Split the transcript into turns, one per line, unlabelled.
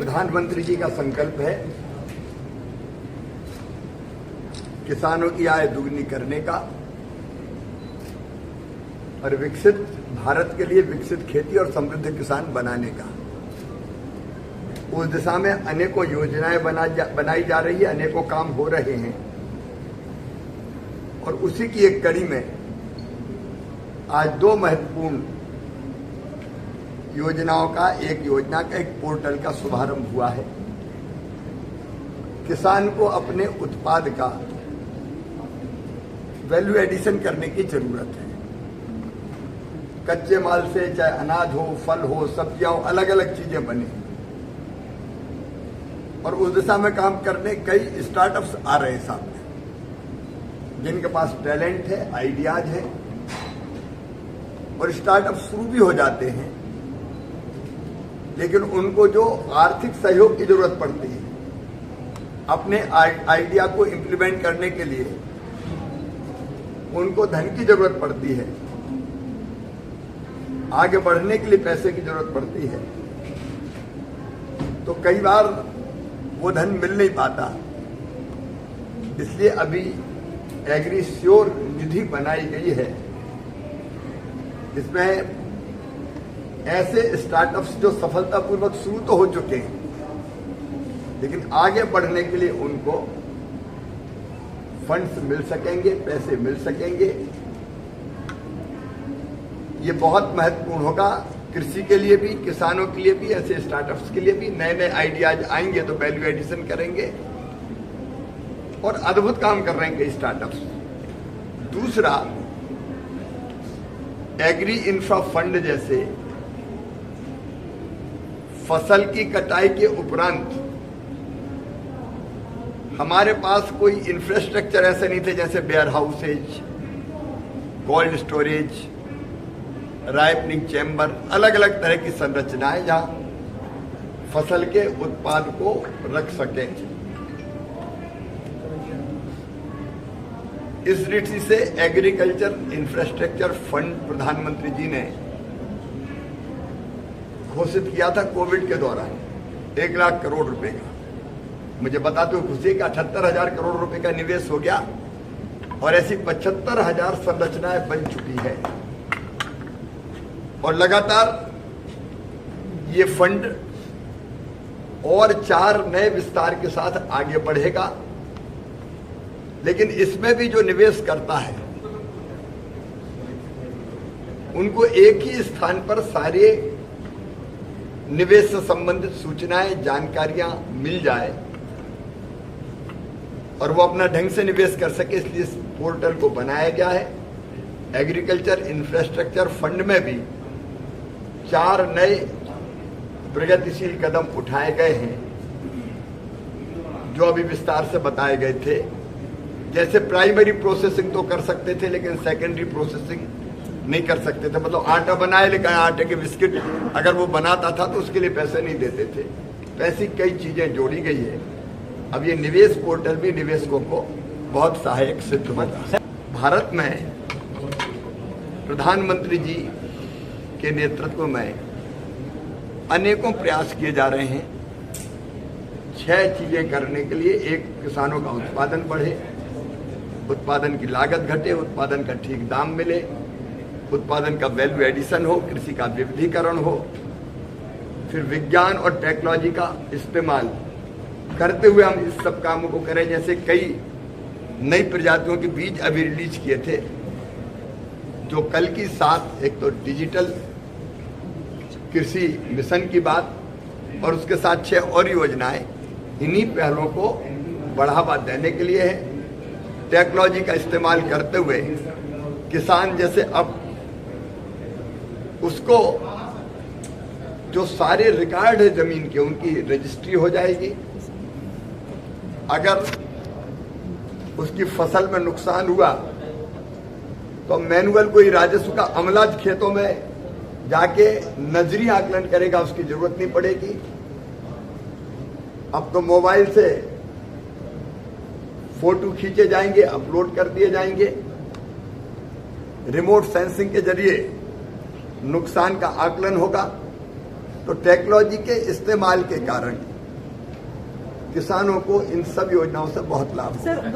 प्रधानमंत्री जी का संकल्प है किसानों की आय दुगनी करने का और विकसित भारत के लिए विकसित खेती और समृद्ध किसान बनाने का। उस दिशा में अनेकों योजनाएं बनाई जा रही है, अनेकों काम हो रहे हैं और उसी की एक कड़ी में आज दो महत्वपूर्ण योजनाओं का एक पोर्टल का शुभारंभ हुआ है। किसान को अपने उत्पाद का वैल्यू एडिशन करने की जरूरत है। कच्चे माल से चाहे अनाज हो, फल हो, सब्जियां हो, अलग अलग चीजें बने और उस दिशा में काम करने कई स्टार्टअप्स आ रहे हैं सामने, जिनके पास टैलेंट है, आइडियाज है और स्टार्टअप शुरू भी हो जाते हैं, लेकिन उनको जो आर्थिक सहयोग की जरूरत पड़ती है अपने आइडिया को इंप्लीमेंट करने के लिए, उनको धन की जरूरत पड़ती है, आगे बढ़ने के लिए पैसे की जरूरत पड़ती है, तो कई बार वो धन मिल नहीं पाता। इसलिए अभी एग्रीश्योर निधि बनाई गई है, जिसमें ऐसे स्टार्टअप्स जो सफलतापूर्वक शुरू तो हो चुके हैं, लेकिन आगे बढ़ने के लिए उनको फंड्स मिल सकेंगे, पैसे मिल सकेंगे। ये बहुत महत्वपूर्ण होगा कृषि के लिए भी, किसानों के लिए भी, ऐसे स्टार्टअप्स के लिए भी। नए नए आइडियाज आएंगे तो वैल्यू एडिशन करेंगे और अद्भुत काम कर रहे हैं कई स्टार्टअप्स। दूसरा, एग्री इंफ्रा फंड जैसे फसल की कटाई के उपरांत हमारे पास कोई इंफ्रास्ट्रक्चर ऐसे नहीं थे, जैसे warehouses, cold storage, ripening chamber, अलग अलग तरह की संरचनाएं जहां फसल के उत्पाद को रख सकें। इस दृष्टि से एग्रीकल्चर इंफ्रास्ट्रक्चर फंड प्रधानमंत्री जी ने घोषित किया था कोविड के दौरान 1 लाख करोड़ रुपए का। मुझे बताते हुए खुशी का 78,000 करोड़ रुपए का निवेश हो गया और ऐसी 75,000 संरचनाएं बन चुकी है और लगातार ये फंड और 4 नए विस्तार के साथ आगे बढ़ेगा। लेकिन इसमें भी जो निवेश करता है उनको एक ही स्थान पर सारे निवेश से संबंधित सूचनाएं, जानकारियां मिल जाए और वो अपना ढंग से निवेश कर सके, इसलिए इस पोर्टल को बनाया गया है। एग्रीकल्चर इंफ्रास्ट्रक्चर फंड में भी 4 नए प्रगतिशील कदम उठाए गए हैं जो अभी विस्तार से बताए गए थे। जैसे प्राइमरी प्रोसेसिंग तो कर सकते थे, लेकिन सेकेंडरी प्रोसेसिंग नहीं कर सकते थे। मतलब आटा बनाए, लेकिन आटे के बिस्किट अगर वो बनाता था तो उसके लिए पैसे नहीं देते थे। तो ऐसी कई चीजें जोड़ी गई है। अब ये निवेश पोर्टल भी निवेशकों को बहुत सहायक सिद्ध होगा। भारत में प्रधानमंत्री जी के नेतृत्व में अनेकों प्रयास किए जा रहे हैं 6 चीजें करने के लिए। एक, किसानों का उत्पादन बढ़े, उत्पादन की लागत घटे, उत्पादन का ठीक दाम मिले, उत्पादन का वैल्यू एडिशन हो, कृषि का विविधीकरण हो, फिर विज्ञान और टेक्नोलॉजी का इस्तेमाल करते हुए हम इस सब कामों को करें। जैसे कई नई प्रजातियों के बीज अभी रिलीज किए थे जो कल की साथ, एक तो डिजिटल कृषि मिशन की बात और उसके साथ 6 और योजनाएं इन्हीं पहलों को बढ़ावा देने के लिए है। टेक्नोलॉजी का इस्तेमाल करते हुए किसान जैसे अब उसको जो सारे रिकॉर्ड है जमीन के, उनकी रजिस्ट्री हो जाएगी। अगर उसकी फसल में नुकसान हुआ तो मैनुअल कोई राजस्व का अमला खेतों में जाके नजरी आकलन करेगा, उसकी जरूरत नहीं पड़ेगी। अब तो मोबाइल से फोटो खींचे जाएंगे, अपलोड कर दिए जाएंगे। रिमोट सेंसिंग के जरिए नुकसान का आकलन होगा। तो टेक्नोलॉजी के इस्तेमाल के कारण किसानों को इन सब योजनाओं से बहुत लाभ होगा।
सर,